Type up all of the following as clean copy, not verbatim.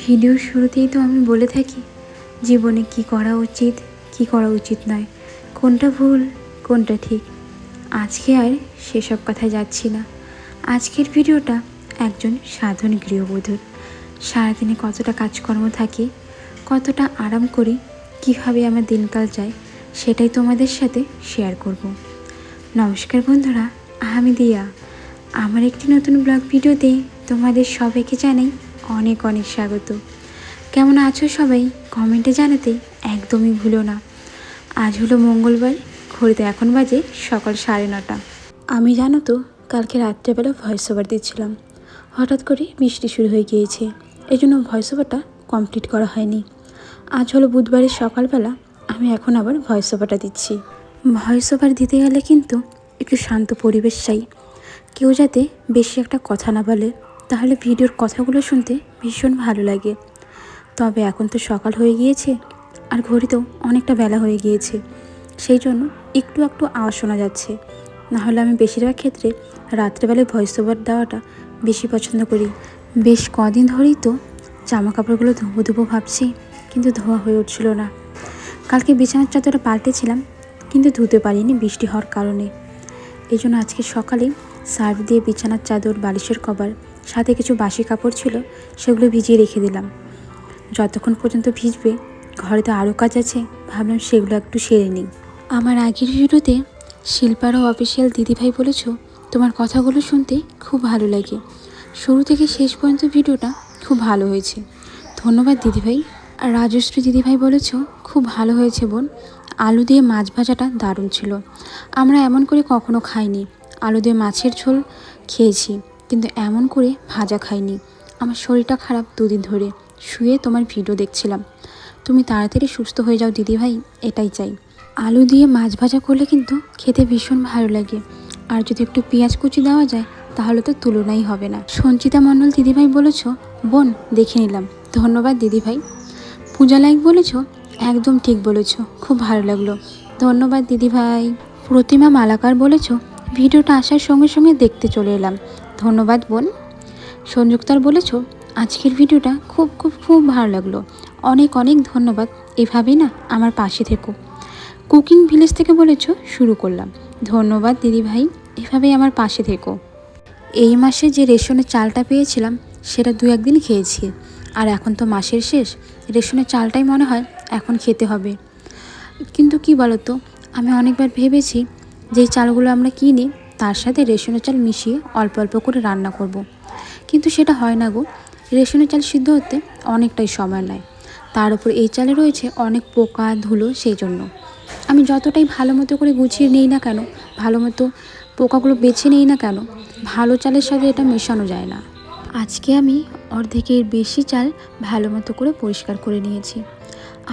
ভিডিওর শুরুতেই তো আমি বলে থাকি জীবনে কি করা উচিত কি করা উচিত নয়, কোনটা ভুল কোনটা ঠিক। আজকে আর সেসব কথায় যাচ্ছি না। আজকের ভিডিওটা একজন সাধারণ গৃহবধূর সারাদিনে কতটা কাজকর্ম থাকে, কতটা আরাম করি, কিভাবে আমার দিনকাল যায় সেটাই তোমাদের সাথে শেয়ার করব। নমস্কার বন্ধুরা, আমি দিয়া। আমার একটি নতুন ব্লগ ভিডিওতে তোমাদের সবাইকে জানাই অনেক অনেক স্বাগত। কেমন আছো সবাই কমেন্টে জানাতে একদমই ভুলো না। আজ হলো মঙ্গলবার, ঘড়িতে এখন বাজে সকাল 9:30। আমি জানো তো কালকে রাত্রেবেলা ভয়েস ওভার দিচ্ছিলাম, হঠাৎ করে বৃষ্টি শুরু হয়ে গিয়েছে, এই জন্য ভয়েস ওভারটা কমপ্লিট করা হয়নি। আজ হলো বুধবারের সকালবেলা, আমি এখন আবার ভয়েস ওভারটা দিচ্ছি। ভয়েস ওভার দিতে গেলে কিন্তু একটু শান্ত পরিবেশ চাই, কেউ যাতে বেশি একটা কথা না বলে, তাহলে ভিডিওর কথাগুলো শুনতে ভীষণ ভালো লাগে। তবে এখন তো সকাল হয়ে গিয়েছে আর ঘড়িতেও অনেকটা বেলা হয়ে গিয়েছে, সেই জন্য একটু একটু আওয়াজ শোনা যাচ্ছে। নাহলে আমি বেশিরভাগ ক্ষেত্রে রাত্রেবেলায় ভয়েস ওভার দেওয়াটা বেশি পছন্দ করি। বেশ কদিন ধরেই তো জামা কাপড়গুলো ধোবো ধোবো ভাবছি, কিন্তু ধোয়া হয়ে উঠছিল না। কালকে বিছানার চাদরটা পাল্টেছিলাম, কিন্তু ধুতে পারিনি বৃষ্টি হওয়ার কারণে। এই জন্য আজকে সকালেই সার্ফ দিয়ে বিছানার চাদর, বালিশের কভার, সাথে কিছু বাসি কাপড় ছিল সেগুলো ভিজিয়ে রেখে দিলাম। যতক্ষণ পর্যন্ত ভিজবে, ঘরে তো আরও কাজ আছে, ভাবলাম সেগুলো একটু সেরে নিই। আমার আগের ভিডিওতে শিল্পারও অফিসিয়াল দিদিভাই বলেছ তোমার কথাগুলো শুনতে খুব ভালো লাগে, শুরু থেকে শেষ পর্যন্ত ভিডিওটা খুব ভালো হয়েছে। ধন্যবাদ দিদিভাই। আর রাজশ্রী দিদিভাই বলেছ খুব ভালো হয়েছে বোন, আলু দিয়ে মাছ ভাজাটা দারুণ ছিল, আমরা এমন করে কখনো খাইনি। আলু দিয়ে মাছের ঝোল খেয়েছি, কিন্তু এমন করে ভাজা খাইনি। আমার শরীরটা খারাপ 2 দিন ধরে, শুয়ে তোমার ভিডিও দেখছিলাম। তুমি তাড়াতাড়ি সুস্থ হয়ে যাও দিদিভাই, এটাই চাই। আলু দিয়ে মাছ ভাজা করলে কিন্তু খেতে ভীষণ ভালো লাগে, আর যদি একটু পেঁয়াজ কুচি দেওয়া যায় তাহলে তো তুলনাই হবে না। সঞ্চিতা মণ্ডল দিদিভাই বলেছ বোন দেখে নিলাম, ধন্যবাদ দিদিভাই। পূজা লাইক বলেছ একদম ঠিক বলেছ, খুব ভালো লাগলো, ধন্যবাদ দিদিভাই। প্রতিমা মালাকার বলেছ ভিডিওটা আসার সঙ্গে সঙ্গে দেখতে চলে এলাম, ধন্যবাদ বোন। সংযুক্তার বলেছ আজকের ভিডিওটা খুব খুব খুব ভালো লাগলো, অনেক অনেক ধন্যবাদ, এভাবেই না আমার পাশে থেকো। কুকিং ভিলেজ থেকে বলেছ শুরু করলাম, ধন্যবাদ দিদিভাই, এভাবেই আমার পাশে থেকো। এই মাসে যে রেশনের চালটা পেয়েছিলাম সেটা 2-1 দিন খেয়েছি, আর এখন তো মাসের শেষ, রেশনের চালটাই মনে হয় এখন খেতে হবে। কিন্তু কি বলতো, আমি অনেকবার ভেবেছি যেই চালগুলো আমরা কিনি তার সাথে রেশনের চাল মিশিয়ে অল্প অল্প করে রান্না করব। কিন্তু সেটা হয় না গো, রেশনের চাল সিদ্ধ হতে অনেকটাই সময় নেয়, তার উপর এই চালে রয়েছে অনেক পোকা ধুলো, সেই জন্য আমি যতটাই ভালো মতো করে গুছিয়ে নিই না কেন, ভালো মতো পোকাগুলো বেছে নিই না কেন, ভালো চালের সাথে এটা মেশানো যায় না। আজকে আমি অর্ধেকের বেশি চাল ভালো মতো করে পরিষ্কার করে নিয়েছি।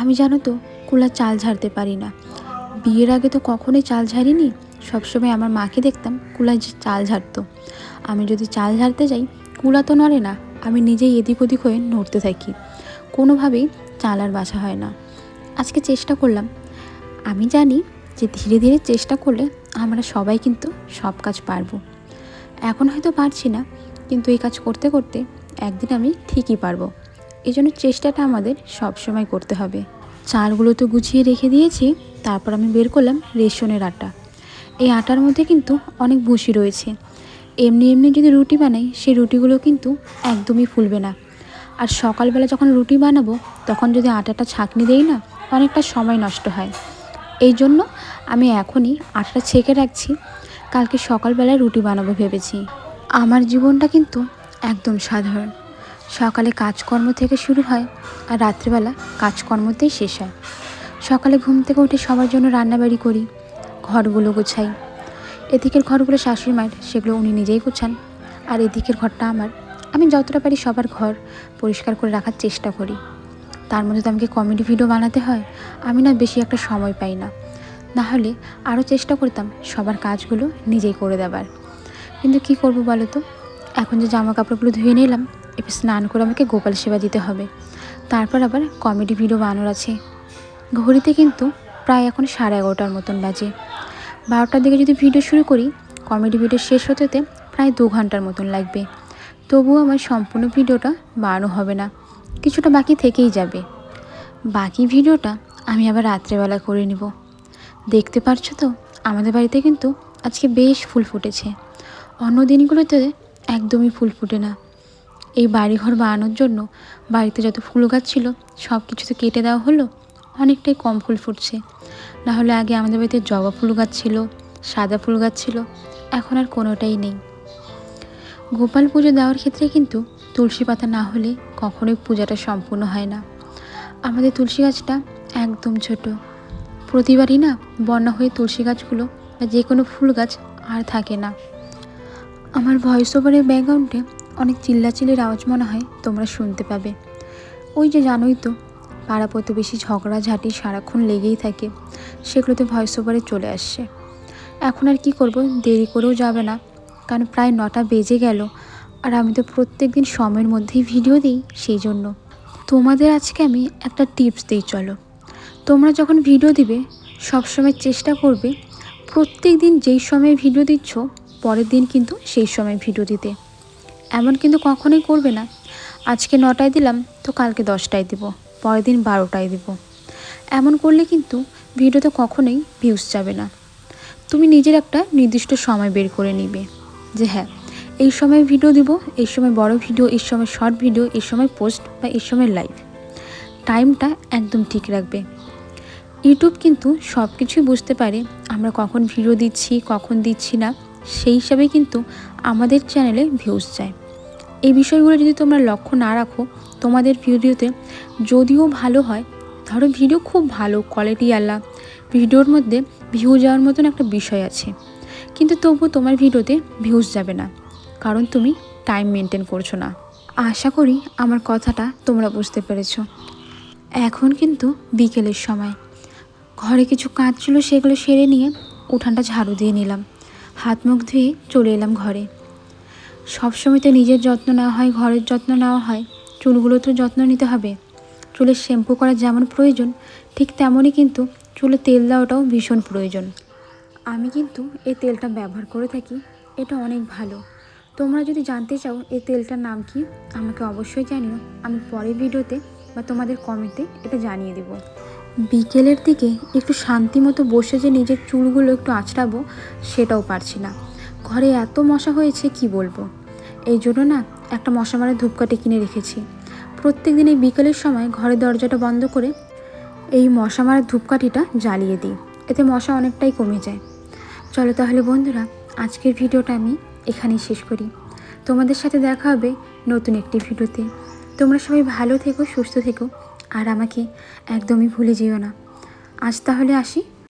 আমি জানো তো কুলা চাল ঝাড়তে পারি না, বিয়ের আগে তো কখনোই চাল ঝাড়িনি, সবসময় আমার মাকে দেখতাম কুলায় চাল ঝাড়তো। আমি যদি চাল ঝাড়তে যাই কুলা তো নড়ে না, আমি নিজেই এদিক ওদিক হয়ে নড়তে থাকি, কোনোভাবেই চাল আর বাছা হয় না। আজকে চেষ্টা করলাম, আমি জানি যে ধীরে ধীরে চেষ্টা করলে আমরা সবাই কিন্তু সব কাজ পারবো। এখন হয়তো পারছি না, কিন্তু এই কাজ করতে করতে একদিন আমি ঠিকই পারবো। এই জন্য চেষ্টাটা আমাদের সব সময় করতে হবে। চালগুলো তো গুছিয়ে রেখে দিয়েছি, তারপর আমি বের করলাম রেশনের আটা। এই আটার মধ্যে কিন্তু অনেক ভুসি রয়েছে, এমনি এমনি যদি রুটি বানাই সেই রুটিগুলো কিন্তু একদমই ফুলবে না। আর সকালবেলা যখন রুটি বানাবো তখন যদি আটাটা ছাঁকনি দেই না, অনেকটা সময় নষ্ট হয়। এই জন্য আমি এখনই আটাটা ছেঁকে রাখছি, কালকে সকালবেলায় রুটি বানাবো ভেবেছি। আমার জীবনটা কিন্তু একদম সাধারণ, সকালে কাজকর্ম থেকে শুরু হয় আর রাত্রিবেলা কাজকর্মতেই শেষ হয়। সকালে ঘুম থেকে উঠে সবার জন্য রান্নাবাড়ি করি, ঘরগুলো গোছাই। এদিকের ঘরগুলো শাশুড়ি মায়ের, সেগুলো উনি নিজেই গোছান, আর এদিকের ঘরটা আমার। আমি যতটা পারি সবার ঘর পরিষ্কার করে রাখার চেষ্টা করি। তার মধ্যে তো আমাকে কমেডি ভিডিও বানাতে হয়, আমি না বেশি একটা সময় পাই না, নাহলে আরও চেষ্টা করতাম সবার কাজগুলো নিজেই করে দেবার। কিন্তু কি করব বলো তো, এখন যে জামা কাপড়গুলো ধুয়ে নিলাম, এবার স্নান করে আমাকে গোপাল সেবা দিতে হবে, তারপর আবার কমেডি ভিডিও বানানোর আছে। ঘড়িতে কিন্তু প্রায় এখন 11:30 মতন বাজে। 12টার দিকে যদি ভিডিও শুরু করি, কমেডি ভিডিও শেষ হতে হতে প্রায় 2 ঘন্টার মতন লাগবে, তবুও আমার সম্পূর্ণ ভিডিওটা বানানো হবে না, কিছুটা বাকি থেকেই যাবে। বাকি ভিডিওটা আমি আবার রাত্রেবেলা করে নিব। দেখতে পারছো তো আমাদের বাড়িতে কিন্তু আজকে বেশ ফুল ফুটেছে। অন্য দিনগুলোতে একদমই ফুল ফুটে না। এই বাড়িঘর বানানোর জন্য বাড়িতে যত ফুল গাছ ছিল সব কিছু তো কেটে দেওয়া হলো, অনেকটাই কম ফুল ফুটছে। নাহলে আগে আমাদের বাড়িতে জবা ফুল গাছ ছিল, সাদা ফুল গাছ ছিল, এখন আর কোনোটাই নেই। গোপাল পুজো দেওয়ার ক্ষেত্রে কিন্তু তুলসী পাতা না হলে কখনোই পূজাটা সম্পূর্ণ হয় না। আমাদের তুলসী গাছটা একদম ছোট, প্রতিবারই না বন্যা হয়ে তুলসী গাছগুলো বা যে কোনো ফুল গাছ আর থাকে না। আমার ভয়েস ওভারের ব্যাকগ্রাউন্ডে অনেক চিল্লাচিল্লির আওয়াজ মনে হয় তোমরা শুনতে পাবে। ওই যে জানোই তো, পাড়া প্রতিবেশী ঝগড়াঝাঁটি সারাক্ষণ লেগেই থাকে, সেগুলোতে ভয়েস ওভারে চলে আসছে। এখন আর কি করব, দেরি করেও যাবে না, কারণ প্রায় 9টা বেজে গেল। আর আমি তো প্রত্যেক দিন সময়ের মধ্যেই ভিডিও দিই, সেই জন্য তোমাদের আজকে আমি একটা টিপস দিই। চলো, তোমরা যখন ভিডিও দিবে সবসময় চেষ্টা করবে প্রত্যেক দিন যেই সময় ভিডিও দিচ্ছ পরের দিন কিন্তু সেই সময় ভিডিও দিতে। এমন কিন্তু কখনোই করবে না আজকে 9টায় দিলাম তো কালকে 10টায় দিব, পরের দিন 12টায় দিব। এমন করলে কিন্তু ভিডিওতে কখনোই ভিউজ যাবে না। তুমি নিজের একটা নির্দিষ্ট সময় বের করে নিবে যে হ্যাঁ, এই সময় ভিডিও দিব, এই সময় বড় ভিডিও, এই সময় শর্ট ভিডিও, এই সময় পোস্ট বা এই সময় লাইভ। টাইমটা একদম ঠিক রাখবে। ইউটিউব কিন্তু সব কিছুই বুঝতে পারে আমরা কখন ভিডিও দিচ্ছি কখন দিচ্ছি না, সেই হিসাবে কিন্তু আমাদের চ্যানেলে ভিউজ যায়। এই বিষয়গুলো যদি তোমরা লক্ষ্য না রাখো, তোমাদের ভিডিওতে যদিও ভালো হয়, ধরো ভিডিও খুব ভালো কোয়ালিটি আলা, ভিডিওর মধ্যে ভিউ যাওয়ার মতন একটা বিষয় আছে, কিন্তু তবুও তোমার ভিডিওতে ভিউজ যাবে না, কারণ তুমি টাইম মেনটেন করছো না। আশা করি আমার কথাটা তোমরা বুঝতে পেরেছো। এখন কিন্তু বিকেলের সময়, ঘরে কিছু কাজ ছিল সেগুলো সেরে নিয়ে উঠানটা ঝাড়ু দিয়ে নিলাম, হাত মুখ ধুয়ে চলে এলাম ঘরে। সবসময় তো নিজের যত্ন নেওয়া হয়, ঘরের যত্ন নেওয়া হয়, চুলগুলো তো যত্ন নিতে হবে। চুলে শ্যাম্পু করা যেমন প্রয়োজন, ঠিক তেমনই কিন্তু চুলে তেল দেওয়াটাও ভীষণ প্রয়োজন। আমি কিন্তু এই তেলটা ব্যবহার করে থাকি, এটা অনেক ভালো। তোমরা যদি জানতে চাও এই তেলটার নাম কি, আমাকে অবশ্যই জানিও, আমি পরের ভিডিওতে বা তোমাদের কমেন্টে এটা জানিয়ে দেব। বিকেলের দিকে একটু শান্তি মতো বসে যে নিজের চুলগুলো একটু আঁচড়াবো সেটাও পারছি না, ঘরে এত মশা হয়েছে কি বলবো। এই জন্য না একটা মশা মারা ধূপকাঠি কিনে রেখেছি। প্রত্যেক দিন এই বিকেলের সময় ঘরের দরজাটা বন্ধ করে এই মশা মারা ধূপকাঠিটা জ্বালিয়ে দিই, এতে মশা অনেকটাই কমে যায়। চলো তাহলে বন্ধুরা, আজকের ভিডিওটা আমি এখানেই শেষ করি। তোমাদের সাথে দেখা হবে নতুন একটি ভিডিওতে। তোমরা সবাই ভালো থেকো, সুস্থ থেকো, আর আমাকে একদমই ভুলে যেও না। আজ তাহলে আসি।